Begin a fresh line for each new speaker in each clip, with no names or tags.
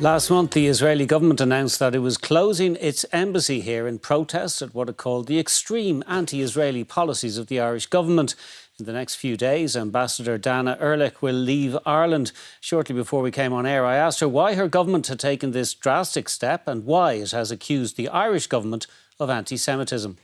Last month, the Israeli government announced that it was closing its embassy here in protest at what it called the extreme anti-Israeli policies of the Irish government. In the next few days, Ambassador Dana Erlich will leave Ireland. Shortly before we came on air, I asked her why her government had taken this drastic step and why it has accused the Irish government of anti-Semitism.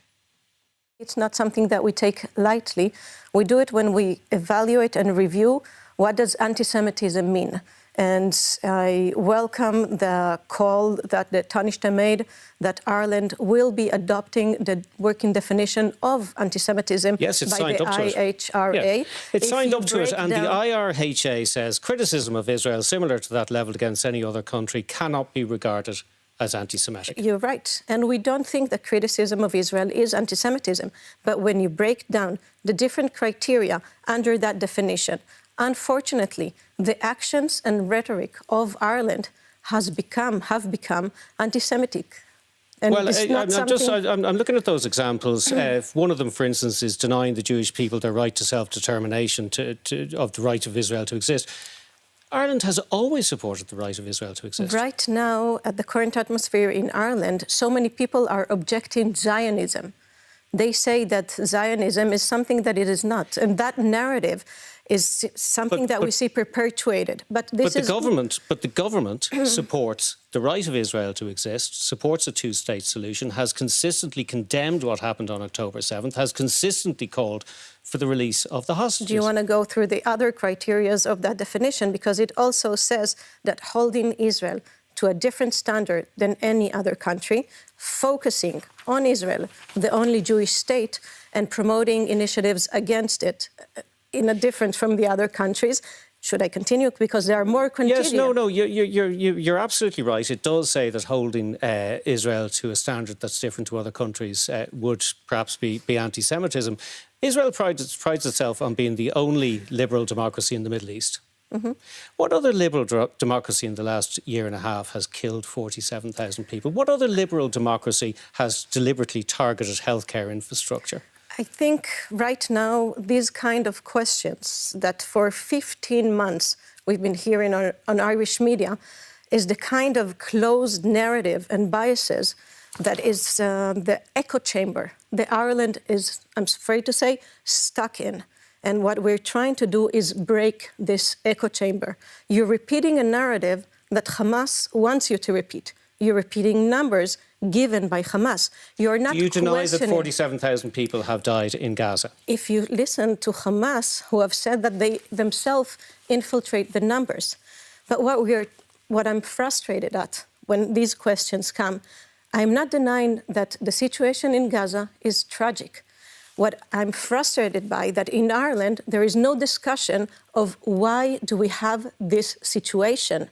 It's not something that we take lightly. We do it when we evaluate and review what does anti-Semitism mean. And I welcome the call that the Taoiseach made that Ireland will be adopting the working definition of anti-Semitism by the IHRA.
Yeah. It's signed up to it, and the IRHA says criticism of Israel similar to that levelled against any other country cannot be regarded as anti-Semitic.
You're right. And we don't think that criticism of Israel is anti-Semitism. But when you break down the different criteria under that definition, unfortunately, the actions and rhetoric of Ireland have become anti-Semitic. And
well, I'm looking at those examples. One of them, for instance, is denying the Jewish people their right to self-determination, of the right of Israel to exist. Ireland has always supported the right of Israel to exist.
Right now, at the current atmosphere in Ireland, so many people are objecting Zionism. They say that Zionism is something that it is not. And that narrative is something that we see perpetuated. But
the government supports the right of Israel to exist, supports a two-state solution, has consistently condemned what happened on October 7th, has consistently called for the release of the hostages.
Do you want to go through the other criteria of that definition? Because it also says that holding Israel to a different standard than any other country, focusing on Israel, the only Jewish state, and promoting initiatives against it in a different from the other countries. Should I continue? Because there are more criteria.
Yes, no, you're absolutely right. It does say that holding Israel to a standard that's different to other countries would perhaps be anti-Semitism. Israel prides itself on being the only liberal democracy in the Middle East. Mm-hmm. What other liberal democracy in the last year and a half has killed 47,000 people? What other liberal democracy has deliberately targeted healthcare infrastructure?
I think right now, these kind of questions that for 15 months we've been hearing on Irish media is the kind of closed narrative and biases that is the echo chamber that Ireland is, I'm afraid to say, stuck in. And what we're trying to do is break this echo chamber. You're repeating a narrative that Hamas wants you to repeat. You're repeating numbers given by Hamas. You're not
You deny that 47,000 people have died in Gaza.
If you listen to Hamas, who have said that they themselves infiltrate the numbers. But what I'm frustrated at when these questions come, I'm not denying that the situation in Gaza is tragic. What I'm frustrated by that in Ireland, there is no discussion of why do we have this situation.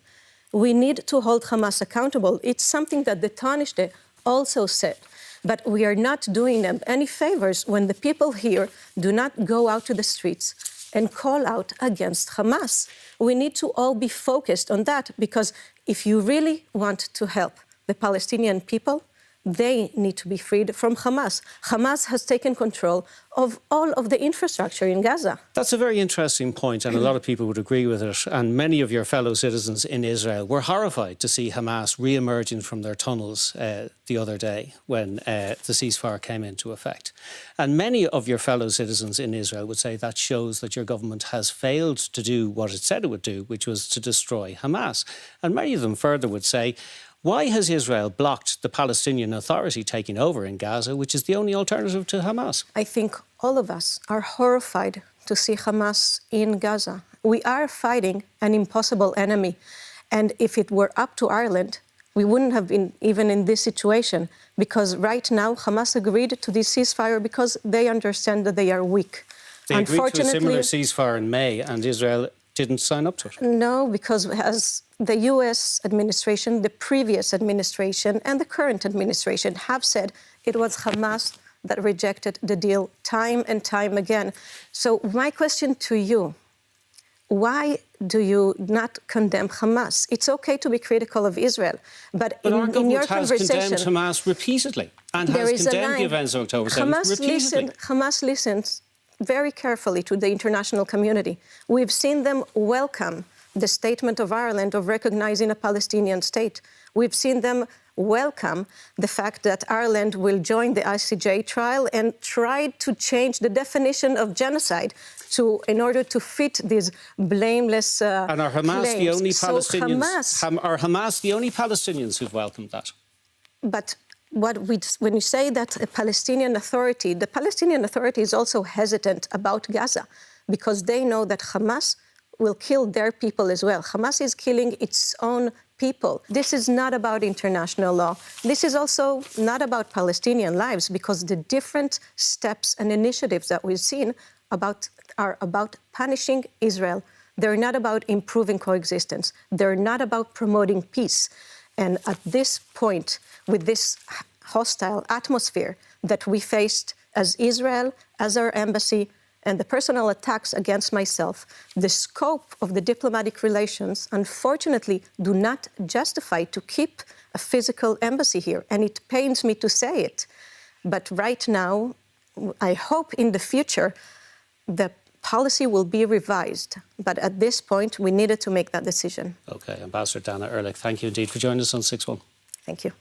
We need to hold Hamas accountable. It's something that the Taoiseach also said. But we are not doing them any favors when the people here do not go out to the streets and call out against Hamas. We need to all be focused on that, because if you really want to help the Palestinian people, they need to be freed from Hamas. Hamas has taken control of all of the infrastructure in Gaza.
That's a very interesting point, and a lot of people would agree with it. And many of your fellow citizens in Israel were horrified to see Hamas re-emerging from their tunnels the other day when the ceasefire came into effect. And many of your fellow citizens in Israel would say that shows that your government has failed to do what it said it would do, which was to destroy Hamas. And many of them further would say, why has Israel blocked the Palestinian Authority taking over in Gaza, which is the only alternative to Hamas?
I think all of us are horrified to see Hamas in Gaza. We are fighting an impossible enemy. And if it were up to Ireland, we wouldn't have been even in this situation, because right now Hamas agreed to this ceasefire because they understand that they are weak.
They agreed to a similar ceasefire in May, and Israel didn't sign up to it.
No, because as the US administration, the previous administration and the current administration have said, it was Hamas that rejected the deal time and time again. So my question to you, why do you not condemn Hamas? It's okay to be critical of Israel, but in your conversation...
has condemned Hamas repeatedly and has condemned the events of October 7th repeatedly.
Hamas listens very carefully to the international community. We've seen them welcome the statement of Ireland of recognizing a Palestinian state. We've seen them welcome the fact that Ireland will join the ICJ trial and try to change the definition of genocide in order to fit these blameless
And are Hamas
claims.
the only Palestinians?
So
Are Hamas the only Palestinians who've welcomed that?
But when you say that the Palestinian Authority is also hesitant about Gaza because they know that Hamas will kill their people as well. Hamas is killing its own people. This is not about international law. This is also not about Palestinian lives because the different steps and initiatives that we've seen are about punishing Israel. They're not about improving coexistence. They're not about promoting peace. And at this point, with this hostile atmosphere that we faced as Israel, as our embassy, and the personal attacks against myself, the scope of the diplomatic relations, unfortunately, do not justify to keep a physical embassy here. And it pains me to say it. But right now, I hope in the future, the policy will be revised. But at this point, we needed to make that decision.
OK, Ambassador Dana Erlich, thank you indeed for joining us on 6-1.
Thank you.